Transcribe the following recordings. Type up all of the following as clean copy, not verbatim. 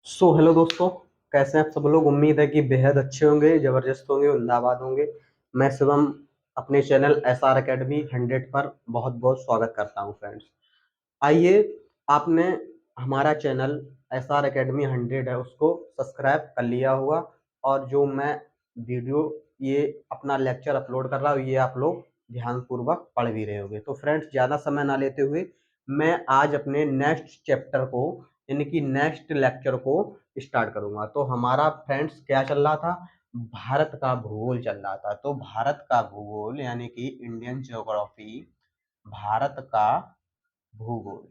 Hello दोस्तों। कैसे हैं आप सब लोग। उम्मीद है कि बेहद अच्छे होंगे, ज़बरदस्त होंगे, जिंदाबाद होंगे। मैं शिवम अपने चैनल एसआर एकेडमी 100 पर बहुत बहुत स्वागत करता हूं फ्रेंड्स। आइए, आपने हमारा चैनल एसआर एकेडमी 100 है उसको सब्सक्राइब कर लिया होगा, और जो मैं वीडियो ये अपना लेक्चर अपलोड कर रहा हूँ ये आप लोग ध्यानपूर्वक पढ़ भी रहे होंगे। तो फ्रेंड्स, ज़्यादा समय ना लेते हुए मैं आज अपने नेक्स्ट चैप्टर को यानी कि नेक्स्ट लेक्चर को स्टार्ट करूंगा। तो हमारा फ्रेंड्स क्या चल रहा था, भारत का भूगोल चल रहा था। तो भारत का भूगोल यानी कि इंडियन ज्योग्राफी, भारत का भूगोल,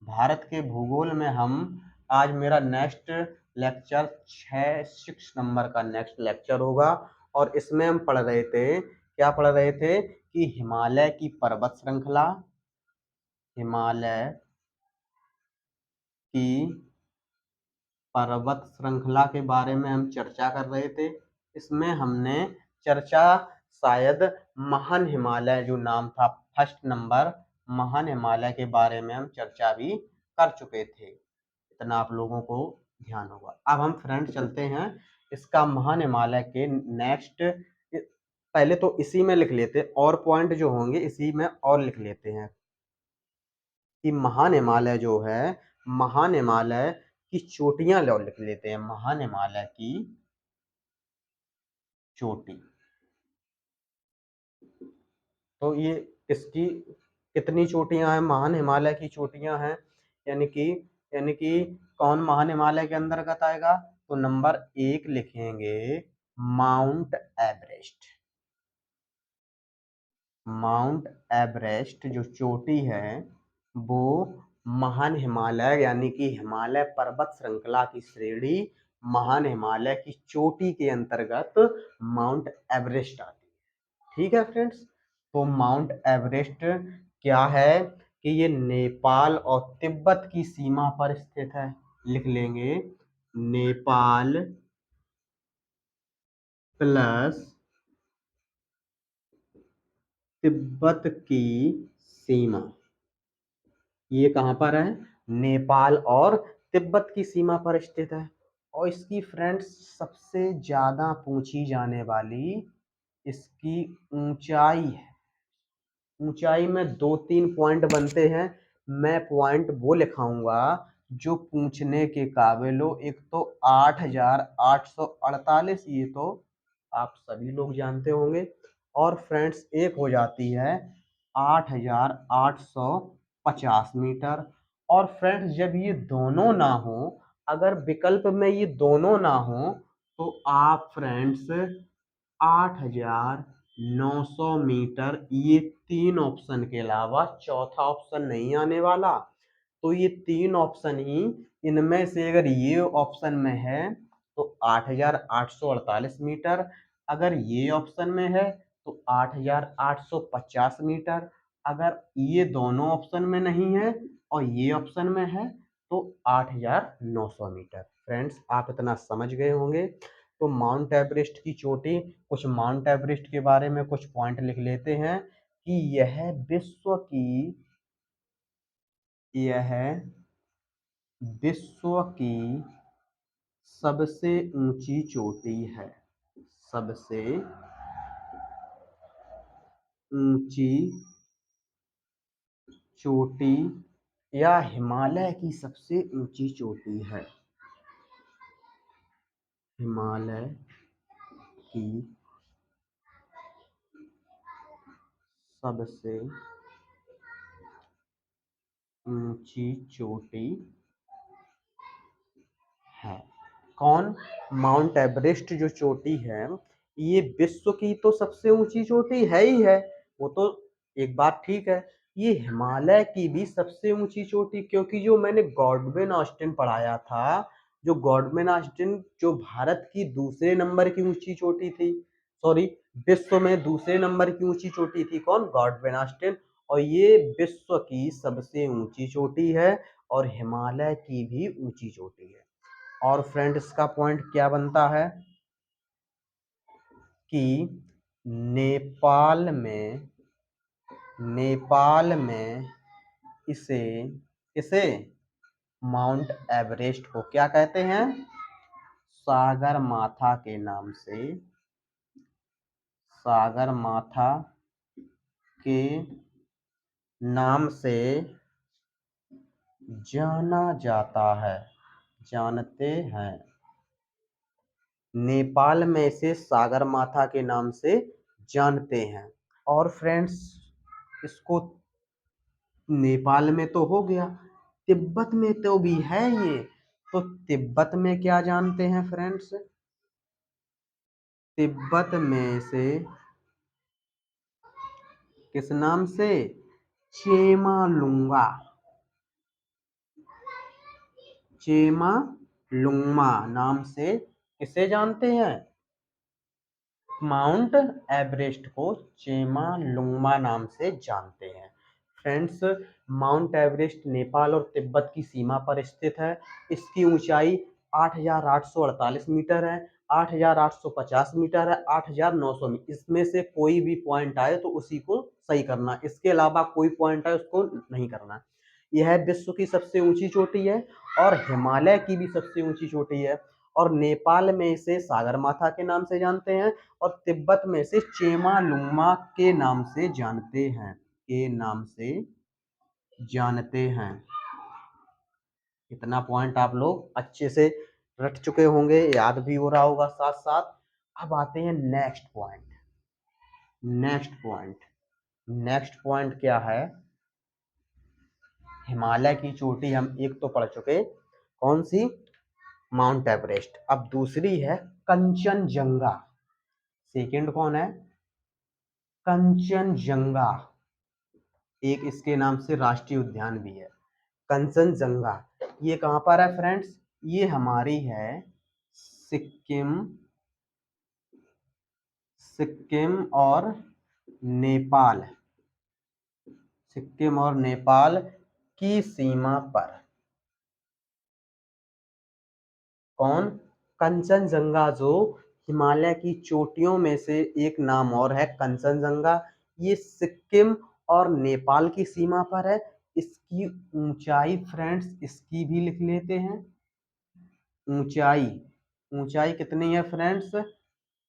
भारत के भूगोल में हम आज मेरा नेक्स्ट लेक्चर 6 नंबर का नेक्स्ट लेक्चर होगा। और इसमें हम पढ़ रहे थे, क्या पढ़ रहे थे कि हिमालय की पर्वत श्रृंखला, हिमालय की पर्वत श्रृंखला के बारे में हम चर्चा कर रहे थे। इसमें हमने चर्चा शायद महान हिमालय जो नाम था फर्स्ट नंबर, महान हिमालय के बारे में हम चर्चा भी कर चुके थे। इतना आप लोगों को ध्यान होगा। अब हम फ्रेंड चलते हैं इसका महान हिमालय के नेक्स्ट। पहले तो इसी में लिख लेते, और पॉइंट जो होंगे इसी में और लिख लेते हैं कि महान हिमालय जो है, महान हिमालय की चोटियां लो लिख लेते हैं। महान हिमालय की चोटी, तो ये इसकी कितनी चोटियां हैं, महान हिमालय की चोटियां हैं। यानी कि यानी कि कौन महान हिमालय के अंतर्गत आएगा, तो नंबर 1 लिखेंगे माउंट एवरेस्ट। माउंट एवरेस्ट जो चोटी है वो महान हिमालय यानी कि हिमालय पर्वत श्रृंखला की श्रेणी महान हिमालय की चोटी के अंतर्गत माउंट एवरेस्ट आती है। ठीक है फ्रेंड्स। तो माउंट एवरेस्ट क्या है कि ये नेपाल और तिब्बत की सीमा पर स्थित है। लिख लेंगे नेपाल प्लस तिब्बत की सीमा। ये कहाँ पर है, नेपाल और तिब्बत की सीमा पर स्थित है। और इसकी फ्रेंड्स सबसे ज्यादा पूछी जाने वाली इसकी ऊंचाई है। ऊंचाई में 2-3 पॉइंट बनते हैं। मैं पॉइंट वो लिखाऊंगा जो पूछने के काबिल हो। एक तो 8,848, ये तो आप सभी लोग जानते होंगे। और फ्रेंड्स एक हो जाती है 8,850 मीटर। और फ्रेंड्स जब ये दोनों ना हो, अगर विकल्प में ये दोनों ना हो, तो आप फ्रेंड्स 8,900 मीटर, ये 3 ऑप्शन के अलावा चौथा ऑप्शन नहीं आने वाला। तो ये 3 ऑप्शन ही, इनमें से अगर ये ऑप्शन में है तो 8,848 मीटर, अगर ये ऑप्शन में है तो 8,850 मीटर, अगर ये दोनों ऑप्शन में नहीं है और ये ऑप्शन में है तो 8,900 मीटर। फ्रेंड्स आप इतना समझ गए होंगे। तो माउंट एवरेस्ट की चोटी, कुछ माउंट एवरेस्ट के बारे में कुछ पॉइंट लिख लेते हैं कि यह विश्व की सबसे ऊंची चोटी है। सबसे ऊंची चोटी या हिमालय की सबसे ऊंची चोटी है। हिमालय की सबसे ऊंची चोटी है कौन, माउंट एवरेस्ट जो चोटी है ये विश्व की तो सबसे ऊंची चोटी है ही है। वो तो एक बात ठीक है। ये हिमालय की भी सबसे ऊंची चोटी, क्योंकि जो मैंने गॉडविन ऑस्टिन पढ़ाया था, जो गॉडविन ऑस्टिन जो भारत की दूसरे नंबर की ऊंची चोटी थी, सॉरी विश्व में दूसरे नंबर की ऊंची चोटी थी कौन, गॉडविन ऑस्टिन। और ये विश्व की सबसे ऊंची चोटी है और हिमालय की भी ऊंची चोटी है। और फ्रेंड इसका पॉइंट क्या बनता है कि नेपाल में, नेपाल में इसे इसे माउंट एवरेस्ट को क्या कहते हैं? सागर माथा के नाम से, सागर माथा के नाम से जाना जाता है, जानते हैं। नेपाल में इसे सागर माथा के नाम से जानते हैं। और फ्रेंड्स, इसको नेपाल में तो हो गया, तिब्बत में तो भी है ये। तो तिब्बत में क्या जानते हैं फ्रेंड्स? तिब्बत में से किस नाम से? चेमालुंगा, चेमालुंगमा नाम से किसे जानते हैं? माउंट एवरेस्ट को चेमालुंगमा नाम से जानते हैं। फ्रेंड्स, माउंट एवरेस्ट नेपाल और तिब्बत की सीमा पर स्थित है। इसकी ऊंचाई 8,848 मीटर है, 8,850 मीटर है, 8,900 मीटर। इसमें से कोई भी पॉइंट आए तो उसी को सही करना, इसके अलावा कोई पॉइंट आए उसको नहीं करना। यह विश्व की सबसे ऊंची चोटी है और हिमालय की भी सबसे ऊंची चोटी है। और नेपाल में इसे सागरमाथा के नाम से जानते हैं और तिब्बत में इसे चेमालुंगमा के नाम से जानते हैं, के नाम से जानते हैं। इतना पॉइंट आप लोग अच्छे से रट चुके होंगे, याद भी हो रहा होगा साथ साथ। अब आते हैं next point. Next point, next point क्या है? हिमालय की चोटी हम एक तो पढ़ चुके, कौन सी? Mount Everest. अब दूसरी है कंचनजंगा। सेकंड कौन है? कंचनजंगा। एक इसके नाम से राष्ट्रीय उद्यान भी है, कंचनजंगा। ये कहां पर है फ्रेंड्स? ये हमारी है सिक्किम, सिक्किम और नेपाल, सिक्किम और नेपाल की सीमा पर। कौन? कंचनजंगा, जो हिमालय की चोटियों में से एक नाम और है कंचनजंगा। ये सिक्किम और नेपाल की सीमा पर है। इसकी ऊंचाई फ्रेंड्स, इसकी भी लिख लेते हैं। ऊंचाई, ऊंचाई कितनी है फ्रेंड्स?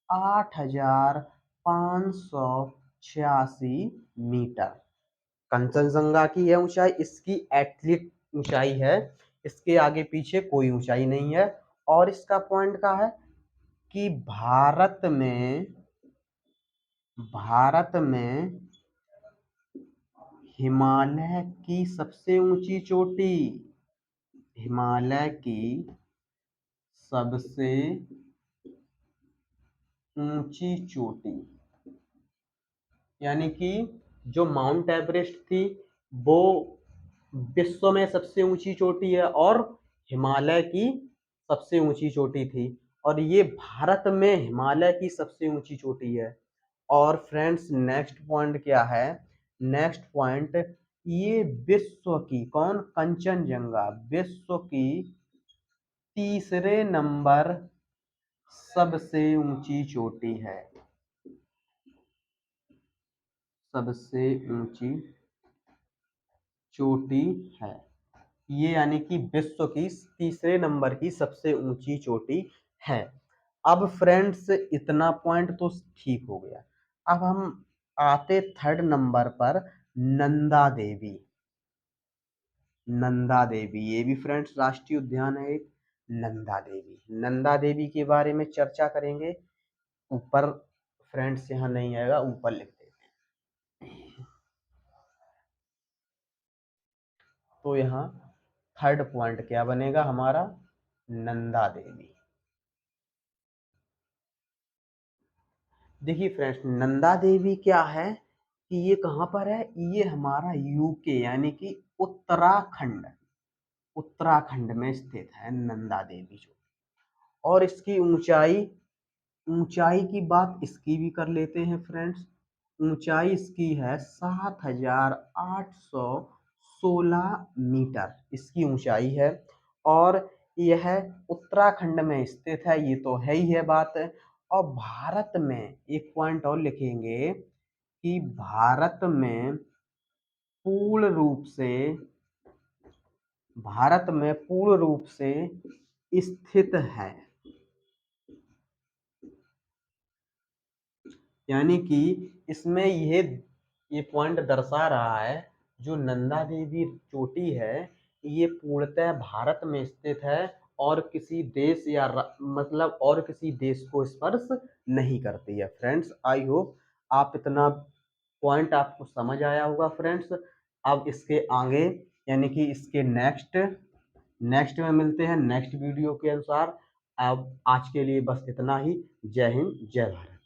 8,586 मीटर कंचनजंगा की है ऊंचाई। इसकी एटलीट ऊंचाई है, इसके आगे पीछे कोई ऊंचाई नहीं है। और इसका पॉइंट क्या है कि भारत में हिमालय की सबसे ऊंची चोटी, हिमालय की सबसे ऊंची चोटी, यानी कि जो माउंट एवरेस्ट थी वो विश्व में सबसे ऊंची चोटी है और हिमालय की सबसे ऊंची चोटी थी, और ये भारत में हिमालय की सबसे ऊंची चोटी है। और फ्रेंड्स, नेक्स्ट पॉइंट क्या है? नेक्स्ट पॉइंट, ये विश्व की, कौन? कंचनजंगा विश्व की तीसरे नंबर सबसे ऊंची चोटी है, सबसे ऊंची चोटी है ये, यानी कि विश्व की तीसरे नंबर की सबसे ऊंची चोटी है। अब फ्रेंड्स, इतना पॉइंट तो ठीक हो गया। अब हम आते थर्ड नंबर पर, नंदा देवी। नंदा देवी, ये भी फ्रेंड्स राष्ट्रीय उद्यान है एक, नंदा देवी। नंदा देवी के बारे में चर्चा करेंगे। ऊपर फ्रेंड्स यहाँ नहीं आएगा, ऊपर लिख देते हैं। तो यहाँ थर्ड पॉइंट क्या बनेगा हमारा? नंदा देवी। देखिए फ्रेंड्स, नंदा देवी क्या है कि ये कहाँ पर है? ये हमारा यूके यानी कि उत्तराखंड, उत्तराखंड में स्थित है नंदा देवी जो। और इसकी ऊंचाई, ऊंचाई की बात इसकी भी कर लेते हैं फ्रेंड्स। ऊंचाई इसकी है 7,816 मीटर, इसकी ऊंचाई है। और यह उत्तराखंड में स्थित है, ये तो है ही है बात। और भारत में एक पॉइंट और लिखेंगे कि भारत में पूर्ण रूप से, भारत में पूर्ण रूप से स्थित है। यानी कि इसमें ये पॉइंट दर्शा रहा है, जो नंदा देवी चोटी है ये पूर्णतः भारत में स्थित है और किसी देश या मतलब और किसी देश को स्पर्श नहीं करती है। फ्रेंड्स, आई होप आप इतना पॉइंट आपको समझ आया होगा। फ्रेंड्स, अब इसके आगे यानी कि इसके नेक्स्ट में मिलते हैं नेक्स्ट वीडियो के अनुसार। अब आज के लिए बस इतना ही। जय हिंद, जय भारत।